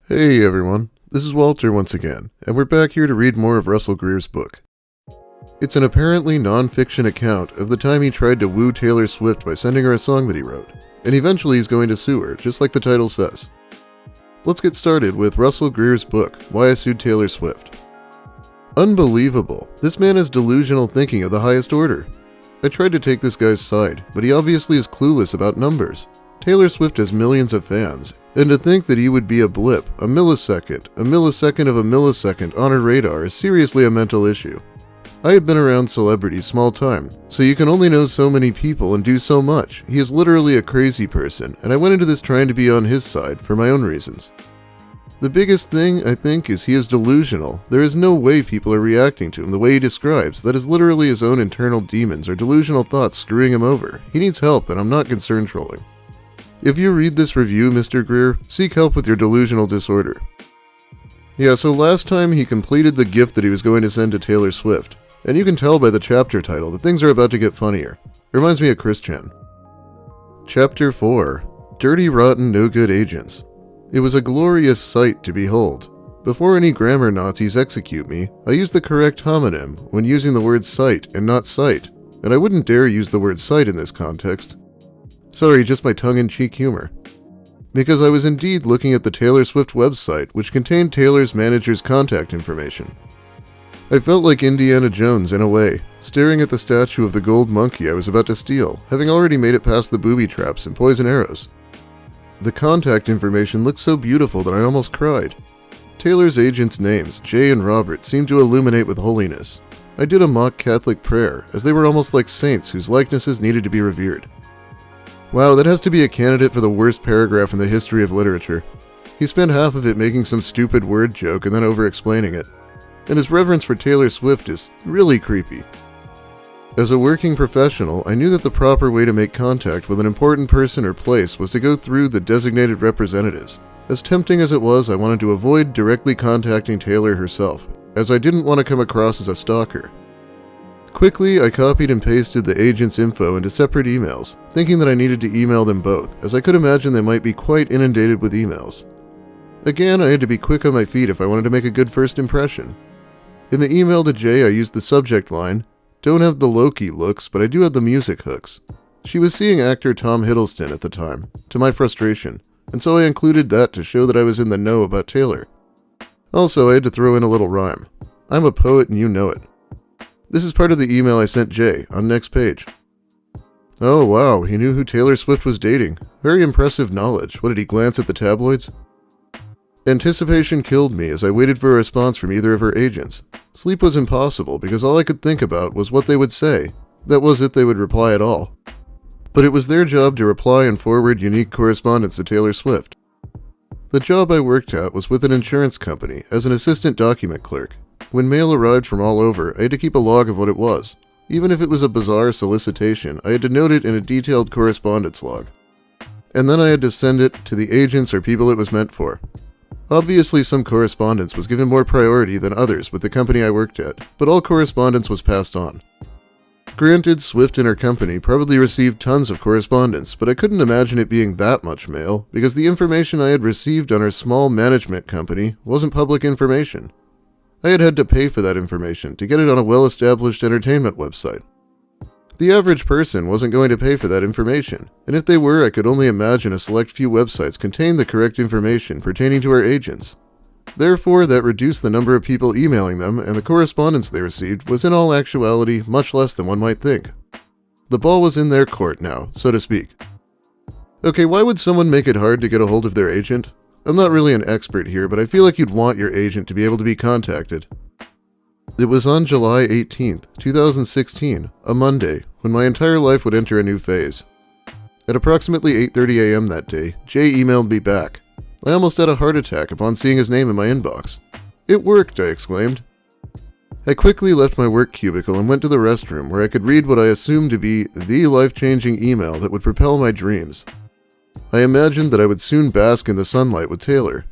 Hey everyone, this is Walter once again, and we're back here to read more of Russell Greer's book. It's an apparently non-fiction account of the time he tried to woo Taylor Swift by sending her a song that he wrote, and eventually he's going to sue her, just like the title says. Let's get started with Russell Greer's book, Why I Sued Taylor Swift. Unbelievable, this man has delusional thinking of the highest order. I tried to take this guy's side, but he obviously is clueless about numbers. Taylor Swift has millions of fans, and to think that he would be a blip, a millisecond of a millisecond on her radar is seriously a mental issue. I have been around celebrities small time, so you can only know so many people and do so much. He is literally a crazy person, and I went into this trying to be on his side for my own reasons. The biggest thing, I think, is he is delusional. There is no way people are reacting to him the way he describes. That is literally his own internal demons or delusional thoughts screwing him over. He needs help, and I'm not concerned trolling. If you read this review, Mr. Greer, seek help with your delusional disorder. Yeah, so last time he completed the gift that he was going to send to Taylor Swift, and you can tell by the chapter title that things are about to get funnier. It reminds me of Christian. Chapter 4, Dirty Rotten No Good Agents. It was a glorious sight to behold. Before any grammar Nazis execute me, I use the correct homonym when using the word sight and not sight, and I wouldn't dare use the word sight in this context. Sorry, just my tongue-in-cheek humor. Because I was indeed looking at the Taylor Swift website, which contained Taylor's manager's contact information. I felt like Indiana Jones in a way, staring at the statue of the gold monkey I was about to steal, having already made it past the booby traps and poison arrows. The contact information looked so beautiful that I almost cried. Taylor's agents' names, Jay and Robert, seemed to illuminate with holiness. I did a mock Catholic prayer, as they were almost like saints whose likenesses needed to be revered. Wow, that has to be a candidate for the worst paragraph in the history of literature. He spent half of it making some stupid word joke and then over-explaining it. And his reverence for Taylor Swift is really creepy. As a working professional, I knew that the proper way to make contact with an important person or place was to go through the designated representatives. As tempting as it was, I wanted to avoid directly contacting Taylor herself, as I didn't want to come across as a stalker. Quickly, I copied and pasted the agent's info into separate emails, thinking that I needed to email them both, as I could imagine they might be quite inundated with emails. Again, I had to be quick on my feet if I wanted to make a good first impression. In the email to Jay, I used the subject line, "Don't have the Loki looks, but I do have the music hooks." She was seeing actor Tom Hiddleston at the time, to my frustration, and so I included that to show that I was in the know about Taylor. Also, I had to throw in a little rhyme. I'm a poet and you know it. This is part of the email I sent Jay, on next page. Oh wow, he knew who Taylor Swift was dating. Very impressive knowledge. What, did he glance at the tabloids? Anticipation killed me as I waited for a response from either of her agents. Sleep was impossible because all I could think about was what they would say. That was if they would reply at all. But it was their job to reply and forward unique correspondence to Taylor Swift. The job I worked at was with an insurance company as an assistant document clerk. When mail arrived from all over, I had to keep a log of what it was. Even if it was a bizarre solicitation, I had to note it in a detailed correspondence log. And then I had to send it to the agents or people it was meant for. Obviously, some correspondence was given more priority than others with the company I worked at, but all correspondence was passed on. Granted, Swift and her company probably received tons of correspondence, but I couldn't imagine it being that much mail, because the information I had received on her small management company wasn't public information. I had to pay for that information to get it on a well-established entertainment website. The average person wasn't going to pay for that information, and if they were, I could only imagine a select few websites contained the correct information pertaining to our agents. Therefore, that reduced the number of people emailing them, and the correspondence they received was in all actuality much less than one might think. The ball was in their court now, so to speak. Okay, why would someone make it hard to get a hold of their agent? I'm not really an expert here, but I feel like you'd want your agent to be able to be contacted. It was on July 18th, 2016, a Monday, when my entire life would enter a new phase. At approximately 8:30 a.m. that day, Jay emailed me back. I almost had a heart attack upon seeing his name in my inbox. "It worked," I exclaimed. I quickly left my work cubicle and went to the restroom where I could read what I assumed to be the life-changing email that would propel my dreams. I imagined that I would soon bask in the sunlight with Taylor.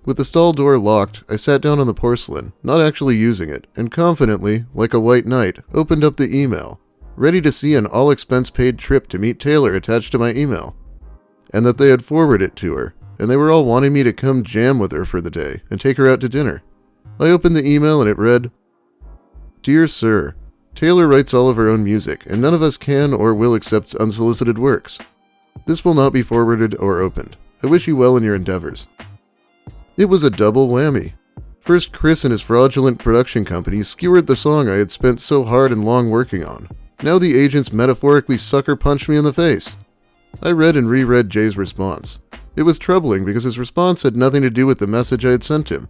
With the stall door locked, I sat down on the porcelain, not actually using it, and confidently, like a white knight, opened up the email, ready to see an all-expense-paid trip to meet Taylor attached to my email, and that they had forwarded it to her, and they were all wanting me to come jam with her for the day and take her out to dinner. I opened the email and it read, "Dear Sir, Taylor writes all of her own music, and none of us can or will accept unsolicited works. This will not be forwarded or opened. I wish you well in your endeavors." It was a double whammy. First, Chris and his fraudulent production company skewered the song I had spent so hard and long working on. Now the agents metaphorically sucker punched me in the face. I read and reread Jay's response. It was troubling because his response had nothing to do with the message I had sent him.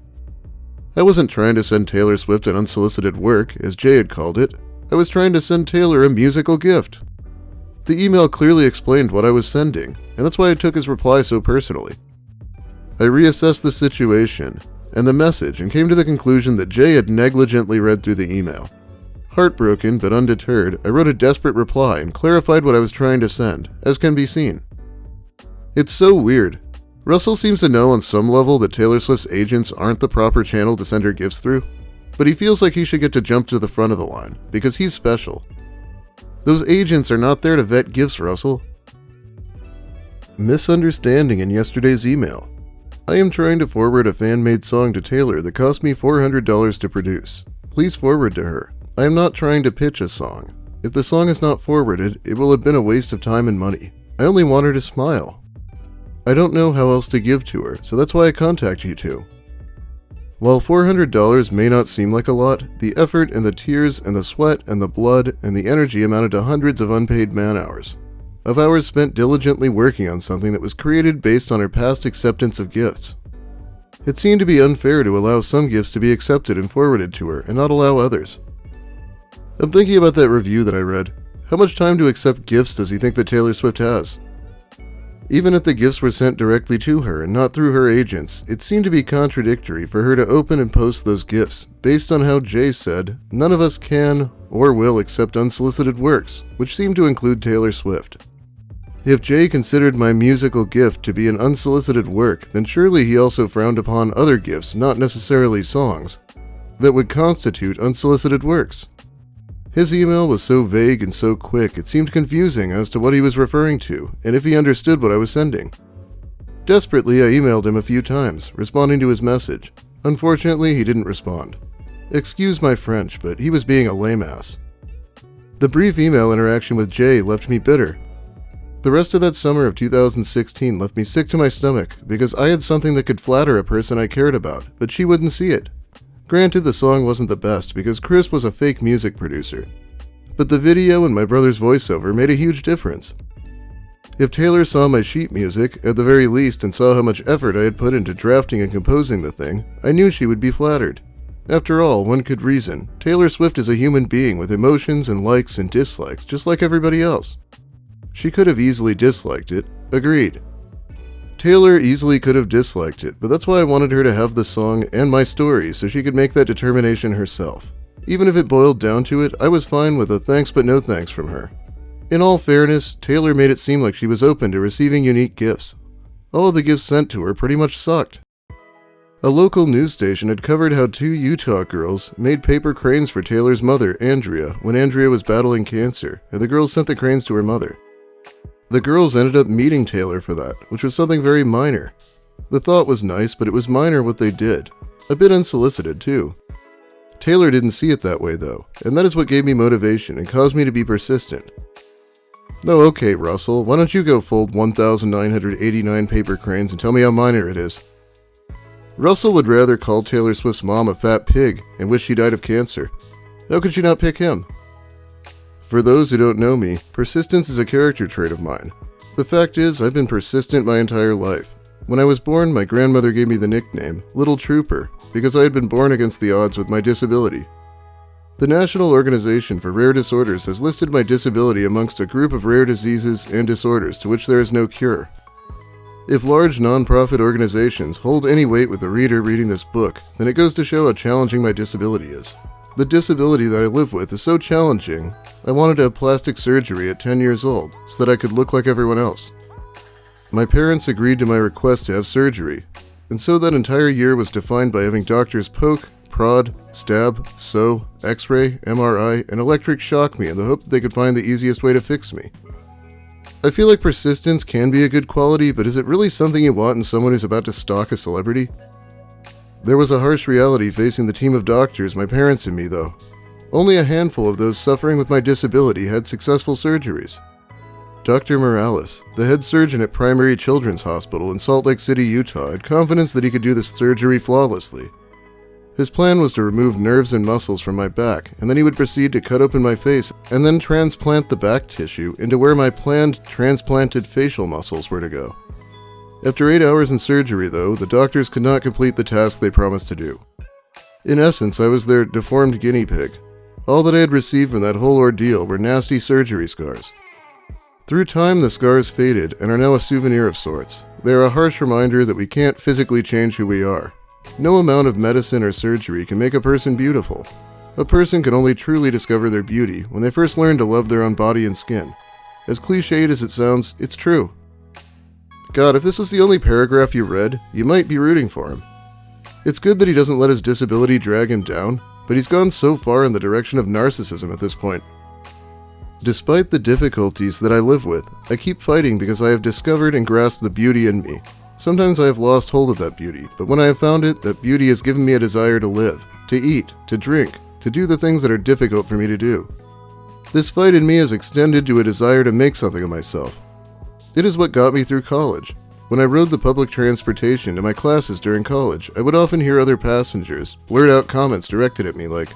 I wasn't trying to send Taylor Swift an unsolicited work, as Jay had called it. I was trying to send Taylor a musical gift. The email clearly explained what I was sending, and that's why I took his reply so personally. I reassessed the situation and the message and came to the conclusion that Jay had negligently read through the email. Heartbroken but undeterred, I wrote a desperate reply and clarified what I was trying to send, as can be seen. It's so weird. Russell seems to know on some level that Taylor Swift's agents aren't the proper channel to send her gifts through, but he feels like he should get to jump to the front of the line, because he's special. Those agents are not there to vet gifts, Russell. Misunderstanding in yesterday's email. I am trying to forward a fan-made song to Taylor that cost me $400 to produce. Please forward to her. I am not trying to pitch a song. If the song is not forwarded, it will have been a waste of time and money. I only want her to smile. I don't know how else to give to her, so that's why I contact you two. While $400 may not seem like a lot, the effort and the tears and the sweat and the blood and the energy amounted to hundreds of unpaid man-hours. Of hours spent diligently working on something that was created based on her past acceptance of gifts. It seemed to be unfair to allow some gifts to be accepted and forwarded to her and not allow others. I'm thinking about that review that I read. How much time to accept gifts does he think that Taylor Swift has? Even if the gifts were sent directly to her and not through her agents, it seemed to be contradictory for her to open and post those gifts, based on how Jay said, none of us can or will accept unsolicited works, which seemed to include Taylor Swift. If Jay considered my musical gift to be an unsolicited work, then surely he also frowned upon other gifts, not necessarily songs, that would constitute unsolicited works. His email was so vague and so quick, it seemed confusing as to what he was referring to, and if he understood what I was sending. Desperately, I emailed him a few times, responding to his message. Unfortunately, he didn't respond. Excuse my French, but he was being a lame ass. The brief email interaction with Jay left me bitter. The rest of that summer of 2016 left me sick to my stomach because I had something that could flatter a person I cared about, but she wouldn't see it. Granted, the song wasn't the best because Chris was a fake music producer, but the video and my brother's voiceover made a huge difference. If Taylor saw my sheet music, at the very least, and saw how much effort I had put into drafting and composing the thing, I knew she would be flattered. After all, one could reason, Taylor Swift is a human being with emotions and likes and dislikes, just like everybody else. She could have easily disliked it, agreed. Taylor easily could have disliked it, but that's why I wanted her to have the song and my story so she could make that determination herself. Even if it boiled down to it, I was fine with a thanks but no thanks from her. In all fairness, Taylor made it seem like she was open to receiving unique gifts. All of the gifts sent to her pretty much sucked. A local news station had covered how 2 Utah girls made paper cranes for Taylor's mother, Andrea, when Andrea was battling cancer, and the girls sent the cranes to her mother. The girls ended up meeting Taylor for that, which was something very minor. The thought was nice, but it was minor what they did. A bit unsolicited, too. Taylor didn't see it that way, though, and that is what gave me motivation and caused me to be persistent. Oh, okay, Russell, why don't you go fold 1,989 paper cranes and tell me how minor it is? Russell would rather call Taylor Swift's mom a fat pig and wish she died of cancer. How could she not pick him? For those who don't know me, persistence is a character trait of mine. The fact is, I've been persistent my entire life. When I was born, my grandmother gave me the nickname, Little Trooper, because I had been born against the odds with my disability. The National Organization for Rare Disorders has listed my disability amongst a group of rare diseases and disorders to which there is no cure. If large non-profit organizations hold any weight with the reader reading this book, then it goes to show how challenging my disability is. The disability that I live with is so challenging, I wanted to have plastic surgery at 10 years old so that I could look like everyone else. My parents agreed to my request to have surgery, and so that entire year was defined by having doctors poke, prod, stab, sew, x-ray, MRI, and electric shock me in the hope that they could find the easiest way to fix me. I feel like persistence can be a good quality, but is it really something you want in someone who's about to stalk a celebrity? There was a harsh reality facing the team of doctors, my parents and me, though. Only a handful of those suffering with my disability had successful surgeries. Dr. Morales, the head surgeon at Primary Children's Hospital in Salt Lake City, Utah, had confidence that he could do the surgery flawlessly. His plan was to remove nerves and muscles from my back, and then he would proceed to cut open my face and then transplant the back tissue into where my planned transplanted facial muscles were to go. After 8 hours in surgery, though, the doctors could not complete the task they promised to do. In essence, I was their deformed guinea pig. All that I had received from that whole ordeal were nasty surgery scars. Through time, the scars faded and are now a souvenir of sorts. They are a harsh reminder that we can't physically change who we are. No amount of medicine or surgery can make a person beautiful. A person can only truly discover their beauty when they first learn to love their own body and skin. As cliched as it sounds, it's true. God, if this was the only paragraph you read, you might be rooting for him. It's good that he doesn't let his disability drag him down, but he's gone so far in the direction of narcissism at this point. Despite the difficulties that I live with, I keep fighting because I have discovered and grasped the beauty in me. Sometimes I have lost hold of that beauty, but when I have found it, that beauty has given me a desire to live, to eat, to drink, to do the things that are difficult for me to do. This fight in me has extended to a desire to make something of myself. It is what got me through college. When I rode the public transportation to my classes during college, I would often hear other passengers blurt out comments directed at me like,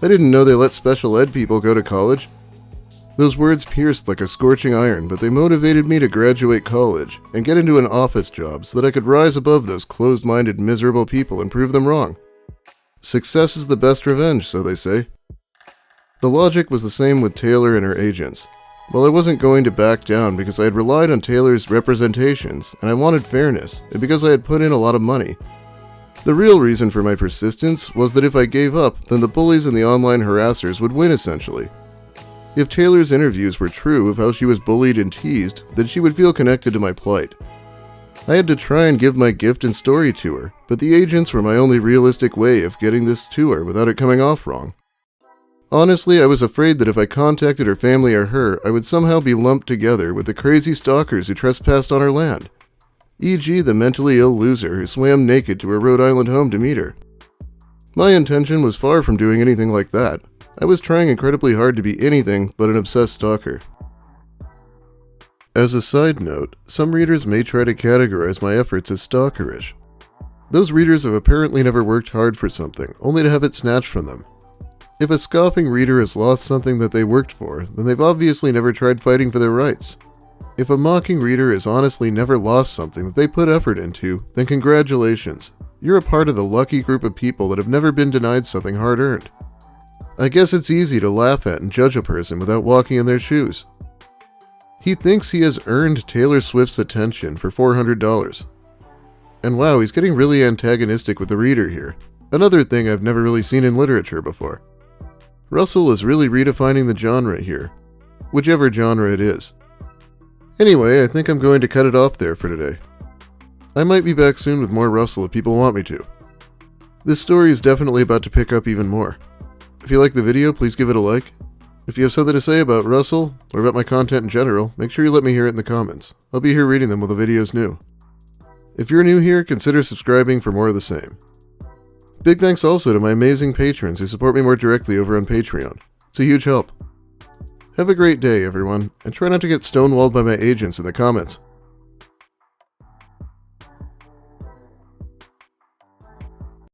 "I didn't know they let special ed people go to college." Those words pierced like a scorching iron, but they motivated me to graduate college and get into an office job so that I could rise above those closed-minded, miserable people and prove them wrong. Success is the best revenge, so they say. The logic was the same with Taylor and her agents. Well, I wasn't going to back down because I had relied on Taylor's representations and I wanted fairness, and because I had put in a lot of money. The real reason for my persistence was that if I gave up, then the bullies and the online harassers would win essentially. If Taylor's interviews were true of how she was bullied and teased, then she would feel connected to my plight. I had to try and give my gift and story to her, but the agents were my only realistic way of getting this to her without it coming off wrong. Honestly, I was afraid that if I contacted her family or her, I would somehow be lumped together with the crazy stalkers who trespassed on her land. E.g. the mentally ill loser who swam naked to her Rhode Island home to meet her. My intention was far from doing anything like that. I was trying incredibly hard to be anything but an obsessed stalker. As a side note, some readers may try to categorize my efforts as stalkerish. Those readers have apparently never worked hard for something, only to have it snatched from them. If a scoffing reader has lost something that they worked for, then they've obviously never tried fighting for their rights. If a mocking reader has honestly never lost something that they put effort into, then congratulations. You're a part of the lucky group of people that have never been denied something hard-earned. I guess it's easy to laugh at and judge a person without walking in their shoes. He thinks he has earned Taylor Swift's attention for $400. And wow, he's getting really antagonistic with the reader here. Another thing I've never really seen in literature before. Russell is really redefining the genre here, whichever genre it is. Anyway, I think I'm going to cut it off there for today. I might be back soon with more Russell if people want me to. This story is definitely about to pick up even more. If you like the video, please give it a like. If you have something to say about Russell, or about my content in general, make sure you let me hear it in the comments. I'll be here reading them while the video's new. If you're new here, consider subscribing for more of the same. Big thanks also to my amazing patrons who support me more directly over on Patreon. It's a huge help. Have a great day, everyone, and try not to get stonewalled by my agents in the comments.